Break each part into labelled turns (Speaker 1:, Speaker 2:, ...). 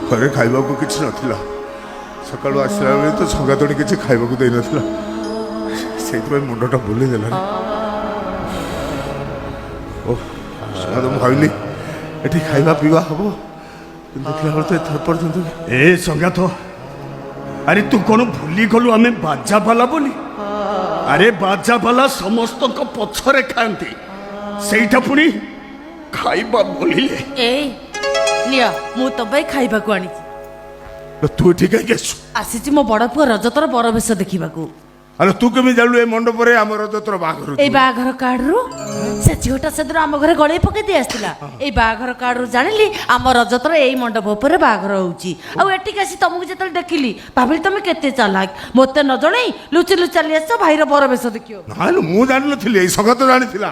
Speaker 1: ଘରେ ଖାଇବାକୁ କିଛି ନଥିଲା। ସକାଳୁ ଆସିଲା ବେଳେ ତ ସଙ୍ଗାତଣି କିଛି ଖାଇବାକୁ ଦେଇନଥିଲା। ସେଇଥିପାଇଁ ମୁଣ୍ଡଟା ବୁଲେଇ ଦେଲାନି। ଓ ସଙ୍ଗା ମୁଁ ଭାବିଲି ଏଠି ଖାଇବା ପିଇବା ହବ, ଦେଖିଲା ବେଳେ ତ ଏଥର ପର୍ଯ୍ୟନ୍ତ
Speaker 2: ଏ ସଙ୍ଗାତ, ଆରେ ତୁ କ'ଣ ଭୁଲି ଗଲୁ ଆମେ ବାଜାବାଲା ବୋଲି? ଆରେ ବାଜାବାଲା ସମସ୍ତଙ୍କ ପଛରେ ଖାଆନ୍ତି, ସେଇଟା ପୁଣି ଖାଇବା ବୋଲିଲେ।
Speaker 3: ଏଇ ନିଅ, ମୁଁ ତୋ ପାଇଁ ଖାଇବାକୁ ଆଣିଛି।
Speaker 1: ତୁ ଏଠି କାହିଁକି ଆସିଛୁ?
Speaker 3: ଆସିଛି ମୋ ବଡ଼ ପୁଅ ରଜତର ବରବେଶ ଦେଖିବାକୁ।
Speaker 1: ଆରେ ତୁ କେମିତି ଜାଣିଲୁ ଏ ମଣ୍ଡପରେ ଆମ ରଜତର ବାହାଘର?
Speaker 3: ଏଇ ବାହାଘର କାର୍ଡରୁ ସେ ଝିଅଟା ସେଦିନ ଆମ ଘରେ ଗଳେଇ ପକେଇ ଦେଇ ଆସିଥିଲା। ଏଇ ବାହାଘର କାର୍ଡରୁ ଜାଣିଲି ଆମ ରଜତର ଏଇ ମଣ୍ଡପ ଉପରେ ବାହାଘର ହଉଛି। ଆଉ ଏଠିକି ଆସି ତମକୁ ଯେତେବେଳେ ଦେଖିଲି ଭାବିଲି ତମେ କେତେ ଚାଲାକ, ମୋତେ ନ ଜଣେଇ ଲୁଚି ଲୁଚି ଚାଲି ଆସିଛ ଭାଇର ବରବେଶ ଦେଖିବ।
Speaker 1: ନାଇଁ ମୁଁ ଜାଣିନଥିଲି, ଏଇ ସଙ୍ଗାତ ଜାଣିଥିଲା,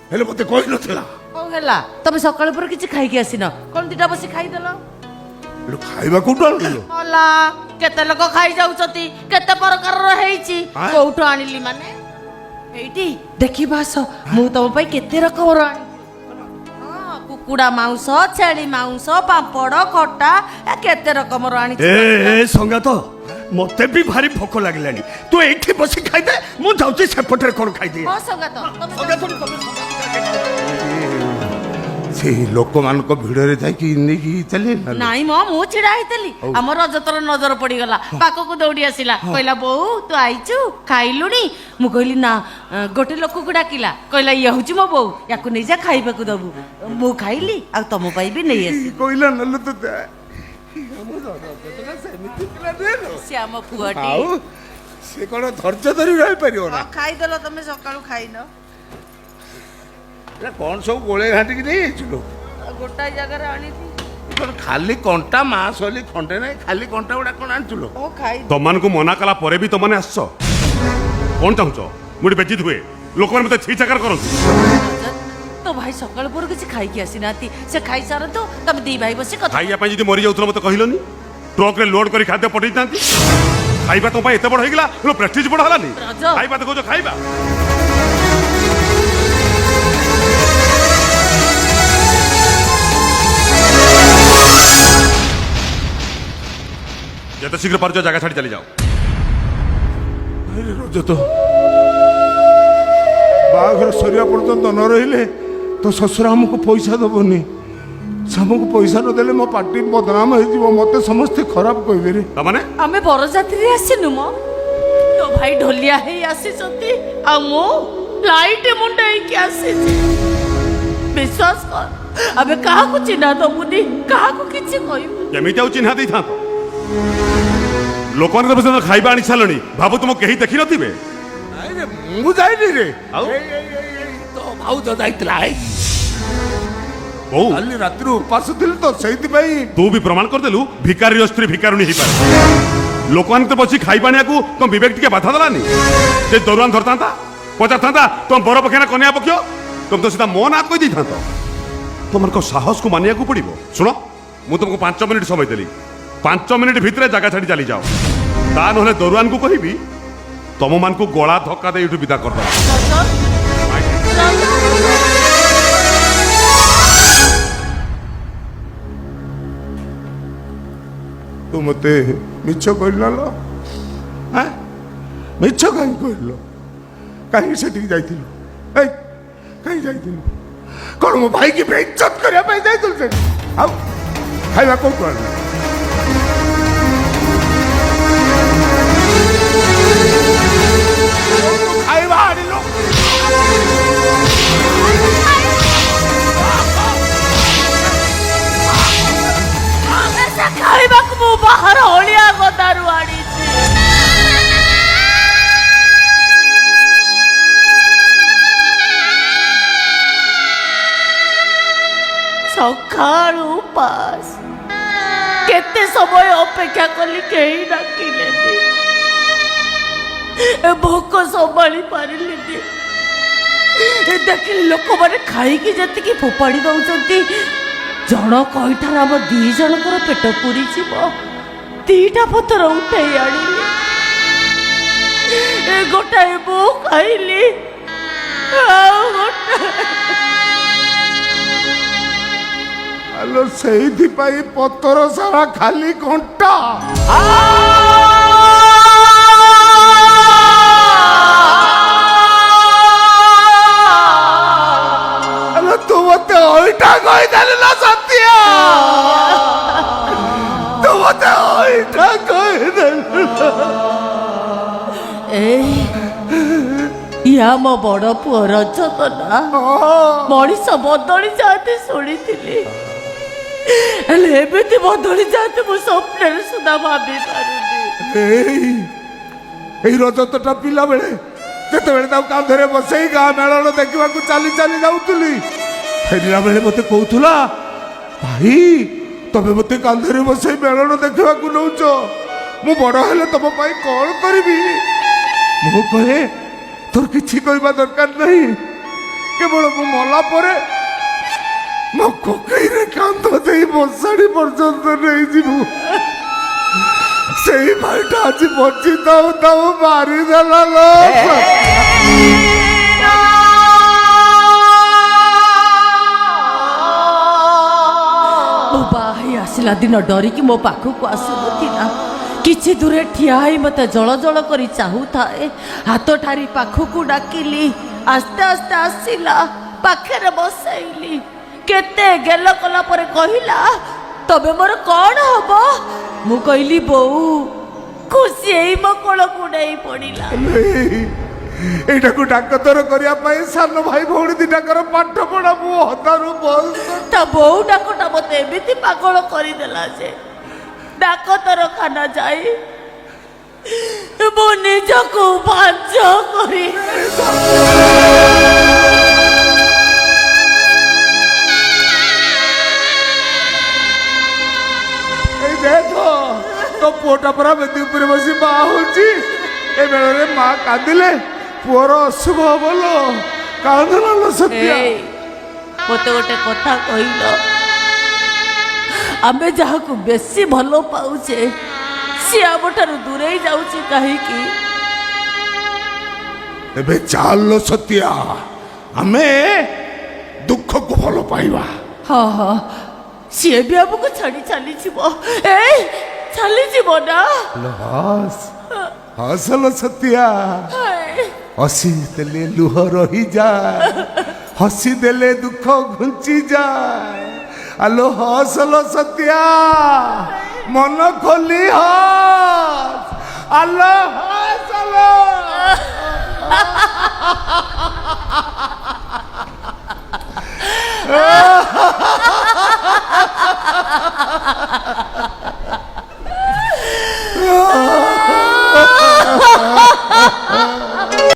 Speaker 1: ହେଲେ ମୋତେ କହିନଥିଲା।
Speaker 3: ହଉ ହେଲା, ତମେ ସକାଳୁ ପରେ କିଛି ଖାଇକି ଆସିନ, କ'ଣ ଦିଟା ବସି ଖାଇଦେଲ?
Speaker 1: ଖାଇବା କୋଉଠୁ ଆଣିଲୁ?
Speaker 3: ହେଲା, କେତେ ଲୋକ ଖାଇଯାଉଛନ୍ତି, କେତେ ପ୍ରକାରର ହେଇଛି, କୋଉଠୁ ଆଣିଲି ମାନେ ଏଇଠି ଦେଖିବା ଆସ, ମୁଁ ତମ ପାଇଁ କେତେ ରକମର ଆଣିଛି। କୁକୁଡ଼ା ମାଉଁସ, ଛେଳି ମାଉଁସ, ପାମ୍ପଡ଼, ଖଟା, କେତେ ରକମର ଆଣିଛି।
Speaker 2: ଏ ସଙ୍ଗାତ, ମତେ ବି ଭାରି ଭୋକ ଲାଗିଲାଣି, ତୁ ଏଇଠି ବସି ଖାଇଦେ, ମୁଁ ଯାଉଛି ସେପଟରେ କ'ଣ ଖାଇଦିଏ।
Speaker 3: ହଁ ସଙ୍ଗାତ,
Speaker 1: ସେ ଲୋକମାନଙ୍କ ଭିଡରେ ଯାଇକି ନେଇକି ଚାଲି
Speaker 3: ନାଇଁ ମ, ମୁଁ ଛିଡା ହେଇଥିଲି, ଆମ ରଜତର ନଜର ପଡିଗଲା, ପାଖକୁ ଦୌଡି ଆସିଲା, କହିଲା ବୋଉ ତୁ ଆଇଛୁ ଖାଇଲୁଣି? ମୁଁ କହିଲି ନା, ଗୋଟେ ଲୋକକୁ ଡାକିଲା, କହିଲା ଇଏ ହଉଛି ମୋ ବୋଉ, ୟାକୁ ନେଇଯା ଖାଇବାକୁ ଦବୁ। ମୁଁ ଖାଇଲି, ଆଉ ତମ ପାଇଁ ବି ନେଇ ଆସିଲି।
Speaker 1: କହିଲା ନହେଲେ ତ
Speaker 3: ସେ ଆମ ପୁଅଟି।
Speaker 1: ସେ କ'ଣ ଧୈର୍ଯ୍ୟ ଧରି ରହିପାରିବ ନା?
Speaker 3: ଖାଇଦେଲ ତମେ, ସକାଳୁ ଖାଇନ।
Speaker 1: କ'ଣ ସବୁ ଗୋଳେଇ ଘାଣ୍ଟିକି ନେଇଯାଇଥିଲୁ?
Speaker 3: ଗୋଟାଏ ଜାଗାରେ ଆଣିଛି।
Speaker 1: ଖାଲି କଣ୍ଟା ମାସ ହେଲି ଖଣ୍ଡେ ନାହିଁ, ଖାଲି କଣ୍ଟା ଗୁଡା କ'ଣ ଆଣିଥିଲୁ?
Speaker 4: ତମାନଙ୍କୁ ମନା କଲା ପରେ ବି ତମାନେ ଆସିଛ, କ'ଣ ଚାହୁଁଛ? ମୁଁ ଏଠି ବେଜିତ ହୁଏ, ଲୋକମାନେ ମତେ ଛି ଚାକାର କରନ୍ତି।
Speaker 3: ତ ଭାଇ ସକାଳୁ ପରେ କିଛି ଖାଇକି ଆସିନାହାନ୍ତି, ସେ ଖାଇସାରନ୍ତୁ, ତମେ ଦି ଭାଇ ବସି କଥା।
Speaker 4: ଖାଇବା ପାଇଁ ଯଦି ମରି ଯାଉଥିଲ ମତେ କହିଲନି? ଟ୍ରକରେ ଲୋଡ୍ କରି ଖାଦ୍ୟ ପଠେଇଥାନ୍ତି। ଖାଇବା ତମ ପାଇଁ ଏତେ ବଡ ହେଇଗଲା, ପ୍ରେଷ୍ଟିଜ୍ ବଡ ହେଲାନି। ଖାଇବା ଦେଖୁଛ, ଖାଇବା। যেতে শীঘ্র পারছো জায়গা ছাড়ি চালি যাও।
Speaker 1: রজত, বাহাঘর সরিয়া পর্যন্ত ন রহিলে তো শ্বশুর আমাকে পয়সা দেবনি। সে আমাকে পয়সা নদেলে মো পার্টি বদনাম হয়ে যাব, মতে সমস্তে খারাপ কইবে রে।
Speaker 4: তামানে
Speaker 3: আমি বরযাত্রী আসিনু ম, তো ভাই ঢোলিয়া হেই আসিছন্তি, আর মো লাইট মুন্ডা ହେଇକି ଆସିଛି। ବିଶ୍ୱାସ କର, ଆମେ କାହାକୁ ଚିହ୍ନା ଦବୁନି, କାହାକୁ କିଛି କହିବୁ।
Speaker 4: କେମିତି ଆଉ ଚିହ୍ନା ଦେଇଥାନ୍ତ? ଲୋକମାନଙ୍କ ବିଷୟରେ ଖାଇବା ଆଣି ସାରିଲଣି, ଭାବୁ ତୁମ କେହି ଦେଖିନଥିବେ।
Speaker 1: ନାଇଁ ରେ, ମୁଁ ଯାଇନି ରେ।
Speaker 4: ଆଉ
Speaker 1: ତ ଭାଉଜ ଯାଇଥିଲା।
Speaker 4: ବୋଉ
Speaker 1: କାଲି ରାତିରୁ ଉପାସ ଥିଲି ତ, ସେଇଥିପାଇଁ।
Speaker 4: ତୁ ବି ପ୍ରମାଣ କରିଦେଲୁ ଭିକାରୀର ସ୍ତ୍ରୀ ଭିକାରୁଣୀ ହେଇପାରେ। ଲୋକମାନେ ତ ବସି ଖାଇବା ଆଣିବାକୁ ତମ ବିବେକ ଟିକେ ବାଧା ଦେଲାନି? ଯେ ଦରୁଆନ ଧରିଥାନ୍ତା, ପଚାରିଥାନ୍ତା ତମ ବର ପକ୍ଷ ନା କନ୍ୟା ପକ୍ଷ, ତମେ ତ ସିଧା ମୋ ନାଁ କହିଦେଇଥାନ୍ତ। ତମମାନଙ୍କ ସାହସକୁ ମାନିବାକୁ ପଡିବ। ଶୁଣ, ମୁଁ ତମକୁ 5 ମିନିଟ୍ ସମୟ ଦେଲି, 5 ମିନିଟ୍ ଭିତରେ ଜାଗା ଛାଡ଼ି ଚାଲି ଯାଅ, ତା ନହେଲେ ଦରୁଆନକୁ କହିବି ତମମାନଙ୍କୁ ଗଳା ଧକ୍କା ଦେଇ ଏଠୁ ବିଦା କରିଦେବ।
Speaker 1: ତୁ ମତେ ମିଛ କହିଲ, ମିଛ କାହିଁକି କହିଲ? କାହିଁକି ସେଠିକି ଯାଇଥିଲୁ? କାହିଁକି ଯାଇଥିଲୁ? କ'ଣ ମୋ ଭାଇକି ବେଇଜ୍ଜତ କରିବା ପାଇଁ ଯାଇଥିଲୁ ସେଠି? ଆଉ ଖାଇବା କୋଉଠୁ ଆଣିଲୁ? ଖାଇବା ଆଣିଲୁ?
Speaker 3: ଖାଇବାକୁ ମୁଁ ବାହାର ଅଳିଆ ଗଦାରୁ ଆଣିଛି। ସକାଳୁ ଉପାସ, କେତେ ସମୟ ଅପେକ୍ଷା କଲି, କେହି ଡାକିଲେନି। ଭୋକ ସମ୍ଭାଳି ପାରିଲିନି। ଦେଖିଲି ଲୋକମାନେ ଖାଇକି ଯେତିକି ଫୋପାଡ଼ି ଦଉଛନ୍ତି, ଜଣ କହିଠାରୁ ଆମ 2 ଜଣଙ୍କର ପେଟ ପୁରିଯିବ। 2ଟା ପତ୍ର ଉଠେଇ ଆଣିଲି, ଗୋଟାଏ ବୋଉ ଖାଇଲି, ଆଉ ଗୋଟାଏ
Speaker 1: ଆଲୋ ସେଇଥିପାଇଁ ପତର ସାରା ଖାଲି କଣ୍ଟା। ଆଲୋ ତୁ ମତେ ଅଇଠା କହିଦେଲୁ ନା ସତ୍ୟ, ତୁ ମତେ ଅଇଠା କହିଦେଲୁ।
Speaker 3: ଇଆ ମୋ ବଡ ପୁଅ ରଜତନା ମଣିଷ ବଦଳି ଯାଆନ୍ତି ଶୁଣିଥିଲି, ହେଲେ ଏମିତି ବଦଳି ଯାଆନ୍ତି ମୁଁ ସ୍ୱପ୍ନରେ ସୁଦ୍ଧା ଭାବି ପାରୁନି।
Speaker 1: ଏଇ ରଜତଟା ପିଲା ବେଳେ ଯେତେବେଳେ ତାକୁ କାନ୍ଧରେ ବସେଇ ଗାଁ ମେଳଣ ଦେଖିବାକୁ ଚାଲି ଚାଲି ଯାଉଥିଲି, ଫେରିଲା ବେଳେ ମତେ କହୁଥିଲା ଭାଇ ତମେ ମତେ କାନ୍ଧରେ ବସେଇ ମେଳଣ ଦେଖିବାକୁ ନଉଛ, ମୁଁ ବଡ ହେଲେ ତମ ପାଇଁ କଣ କରିବି? ମୁଁ କହେ ତୋର କିଛି କହିବା ଦରକାର ନାହିଁ, କେବଳ ମୁଁ ମଲା ପରେ ମୋ କୋକେଇରେ କାନ୍ଧ ଦେଇ ବସାଣି ପର୍ଯ୍ୟନ୍ତ ନେଇଯିବୁ। ସେଇ ଭାଇଟା ଆଜି ବଞ୍ଚି ଥାଉ ଥାଉ ମାରିଦେଲା ଲୋ।
Speaker 3: ମୋ ବାହା ହେଇ ଆସିଲା ଦିନ ଡରିକି ମୋ ପାଖକୁ ଆସୁନଥିଲା, କିଛି ଦୂରେ ଠିଆ ହେଇ ମତେ ଜଳ ଜଳ କରି ଚାହୁଁଥାଏ। ହାତ ଠାରି ପାଖକୁ ଡାକିଲି, ଆସ୍ତେ ଆସ୍ତେ ଆସିଲା, ପାଖରେ ବସାଇଲି, କେତେ ଗେଲ କଲା ପରେ କହିଲା ତମେ ମୋର କଣ ହବ? ମୁଁ କହିଲି ବୋଉ। ଖୁସି ହେଇ ମୋ କୋଳକୁ ନେଇ ପଡିଲା।
Speaker 1: ଏଇଟାକୁ ଡାକତର କରିବା ପାଇଁ ସାନ ଭାଇ ଭଉଣୀ ଦିଟାଙ୍କର ପାଠ ପଢା ମୁଁ ହତାରୁ ବସ।
Speaker 3: ତା ବୋଉ ଡାକଟା ମତେ ଏମିତି ପାଗଳ କରିଦେଲା ଯେ ଡାକତରଖାନା ଯାଇ ମୁଁ ନିଜକୁ ବାଞ୍ଚ କରି
Speaker 1: ଦେଖ ତୋ ପୁଅଟା ପରା ବେଦି ଉପରେ ବସି ବାହା ହଉଛି। ଏ ବେଳରେ ମା କାନ୍ଦିଲେ ପୁଅର ଅଶୁଭ ହବ ଲୋ, କାନ୍ଦନା ଲୋ ସତ୍ୟ।
Speaker 3: ମତେ ଗୋଟେ କଥା କହିଲ, ଆମେ ଯାହାକୁ ବେଶୀ ଭଲ ପାଉଛେ ସିଏ ଆମଠାରୁ ଦୂରେଇ ଯାଉଛି କାହିଁକି?
Speaker 1: ଏବେ ଚାଲ ଲୋ ସତ୍ୟ, ଆମେ ଦୁଃଖକୁ ଭଲ ପାଇବା।
Speaker 3: ହଁ ହଁ, ସିଏ ବି ଆମକୁ ଛାଡି ଚାଲିଯିବ। ଚାଲିଯିବ ନା?
Speaker 1: ହସ ହସ ଲୋ ସତ୍ୟ, ହସି ଦେଲେ ଲୁହ ରହିଯାଏ, ହସି ଦେଲେ ଦୁଃଖ ଘୁଞ୍ଚିଯାଏ। ଆଲୋ ହସ ଲୋ ସତ୍ୟ, ମନ ଖୋଲି ହସ। ଆଲୋ ହସ ଲୋ।